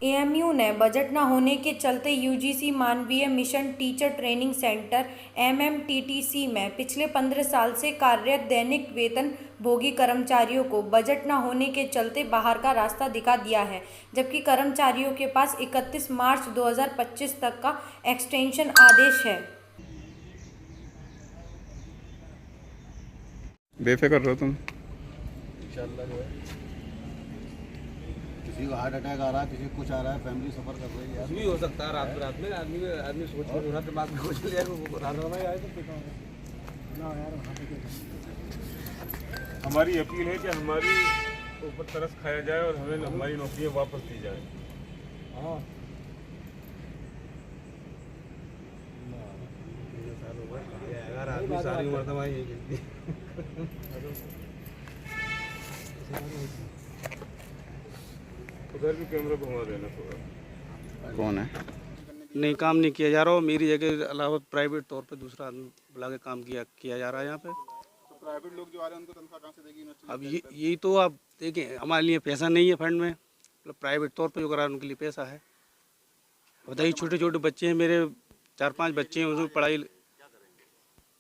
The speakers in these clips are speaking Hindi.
एएमयू ने बजट न होने के चलते यूजीसी मानवीय मिशन टीचर ट्रेनिंग सेंटर एमएमटीटीसी में पिछले 15 साल से कार्यरत दैनिक वेतन भोगी कर्मचारियों को बजट न होने के चलते बाहर का रास्ता दिखा दिया है, जबकि कर्मचारियों के पास 31 मार्च 2025 तक का एक्सटेंशन आदेश है। बेफिक्र रहो तुम। इंशाल्लाह जो है किसी को हार्ट अटैक आ रहा है, किसी को कुछ आ रहा है, फैमिली सफ़र कर रही है। कुछ भी हो सकता है रात में आदमी सोच कर थोड़ा दिमाग में कुछ ले रात में आए तो ना यार। हमारी अपील है कि हमारी ऊपर तरस खाया जाए और हमें हमारी नौकरियां वापस दी जाए। हाँ यार आदमी सारी उम्र तो वही उधर भी कैमरा घुमा देना थोड़ा। कौन है? नहीं, काम नहीं किया जा रहा हो। मेरी जगह के अलावा प्राइवेट तौर पे दूसरा आदमी बुला के काम किया जा रहा है यहाँ पे। तो प्राइवेट लोग जो आ रहे हैं उनको तनख्वाह कहाँ से देगी यूनिवर्सिटी? अब यही तो आप देखें, हमारे लिए पैसा नहीं है फंड में, मतलब प्राइवेट तौर पे जो करा उनके लिए पैसा है। बताइए, छोटे छोटे बच्चे हैं मेरे, 4-5 बच्चे हैं, उसमें पढ़ाई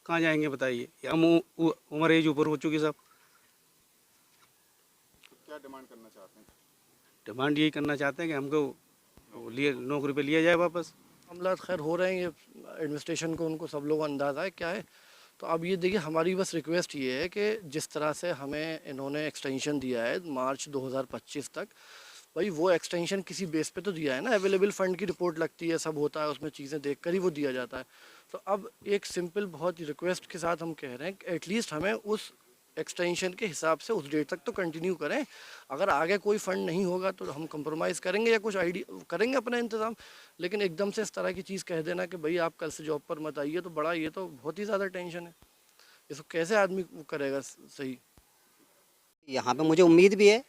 कहाँ जाएंगे बताइए। हम उम्र एज ऊपर हो चुकी सब। क्या डिमांड करना चाहते हैं? डिमांड यही करना चाहते हैं कि हमको नौकरी पे लिया जाए वापस। मामला खैर हो रहे हैं, ये एडमिनिस्ट्रेशन को उनको सब लोगों को अंदाज़ा है क्या है। तो अब ये देखिए, हमारी बस रिक्वेस्ट ये है कि जिस तरह से हमें इन्होंने एक्सटेंशन दिया है मार्च 2025 तक, भाई वो एक्सटेंशन किसी बेस पे तो दिया है ना। अवेलेबल फ़ंड की रिपोर्ट लगती है, सब होता है, उसमें चीज़ें देख कर ही वो दिया जाता है। तो अब एक सिंपल बहुत रिक्वेस्ट के साथ हम कह रहे हैं कि एटलीस्ट हमें उस एक्सटेंशन के हिसाब से उस डेट तक तो कंटिन्यू करें। अगर आगे कोई फ़ंड नहीं होगा तो हम कंप्रोमाइज़ करेंगे या कुछ आइडिया करेंगे अपना इंतज़ाम। लेकिन एकदम से इस तरह की चीज़ कह देना कि भाई आप कल से जॉब पर मत आइए, तो बड़ा, ये तो बहुत ही ज़्यादा टेंशन है। इसको कैसे आदमी करेगा सही। यहाँ पे मुझे उम्मीद भी है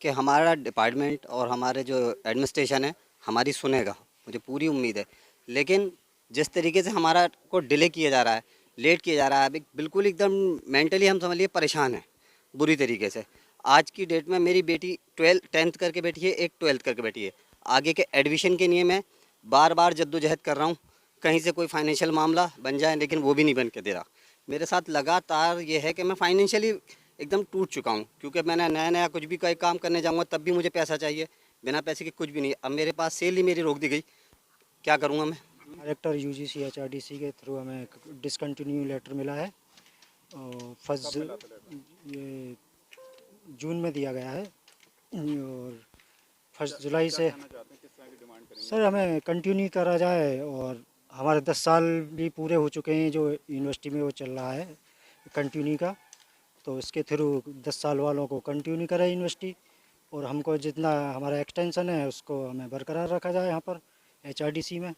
कि हमारा डिपार्टमेंट और हमारे जो एडमिनिस्ट्रेशन है हमारी सुनेगा, मुझे पूरी उम्मीद है। लेकिन जिस तरीके से हमारा को डिले किया जा रहा है, लेट किया जा रहा है, अभी बिल्कुल एकदम मेंटली हम समझ लिए परेशान हैं बुरी तरीके से। आज की डेट में मेरी बेटी 10th करके बैठी है, एक 12th करके बैठी है। आगे के एडमिशन के लिए मैं बार बार जद्दोजहद कर रहा हूँ, कहीं से कोई फाइनेंशियल मामला बन जाए, लेकिन वो भी नहीं बन के दे रहा। मेरे साथ लगातार ये है कि मैं फाइनेंशियली एकदम टूट चुका हूँ, क्योंकि मैंने नया कुछ भी कोई काम करने जाऊँगा तब भी मुझे पैसा चाहिए, बिना पैसे के कुछ भी नहीं। अब मेरे पास सेल ही मेरी रोक दी गई, क्या करूँगा मैं? डायरेक्टर यूजीसी एचआरडीसी के थ्रू हमें डिसकंटिन्यू लेटर मिला है और फर्स्ट ये जून में दिया गया है और 1 जुलाई से सर हमें कंटिन्यू करा जाए। और हमारे 10 साल भी पूरे हो चुके हैं जो यूनिवर्सिटी में वो चल रहा है कंटिन्यू का, तो इसके थ्रू 10 साल वालों को कंटिन्यू करे यूनिवर्सिटी, और हमको जितना हमारा एक्सटेंशन है उसको हमें बरकरार रखा जाए यहाँ पर एचआरडीसी में।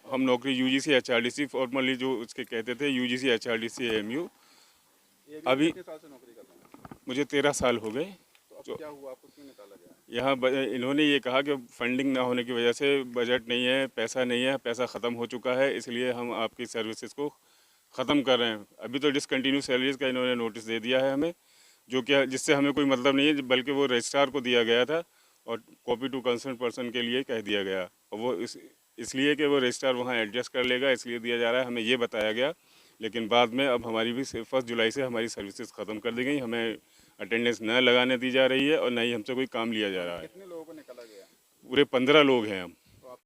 हम नौकरी यूजीसी एचआरडीसी फॉर्मली जो उसके कहते थे यूजीसी एचआरडीसी एएमयू, अभी मुझे 13 साल हो गए। तो क्या हुआ, आपको क्यों निकाला गया? यहाँ इन्होंने ये कहा कि फंडिंग ना होने की वजह से बजट नहीं है, पैसा नहीं है, पैसा ख़त्म हो चुका है, इसलिए हम आपकी सर्विसेज को ख़त्म कर रहे हैं। अभी तो डिसकंटिन्यू सैलरीज का इन्होंने नोटिस दे दिया है हमें, जो कि जिससे हमें कोई मतलब नहीं है, बल्कि वो रजिस्ट्रार को दिया गया था और कॉपी टू कंसर्न पर्सन के लिए कह दिया गया, और वो इसलिए कि वो रजिस्ट्रार वहाँ एडजस्ट कर लेगा, इसलिए दिया जा रहा है, हमें ये बताया गया। लेकिन बाद में अब हमारी भी 1 जुलाई से हमारी सर्विसेज ख़त्म कर दी गई, हमें अटेंडेंस न लगाने दी जा रही है और न ही हमसे कोई काम लिया जा रहा है। कितने लोगों को निकाला गया? पूरे 15 लोग हैं हम।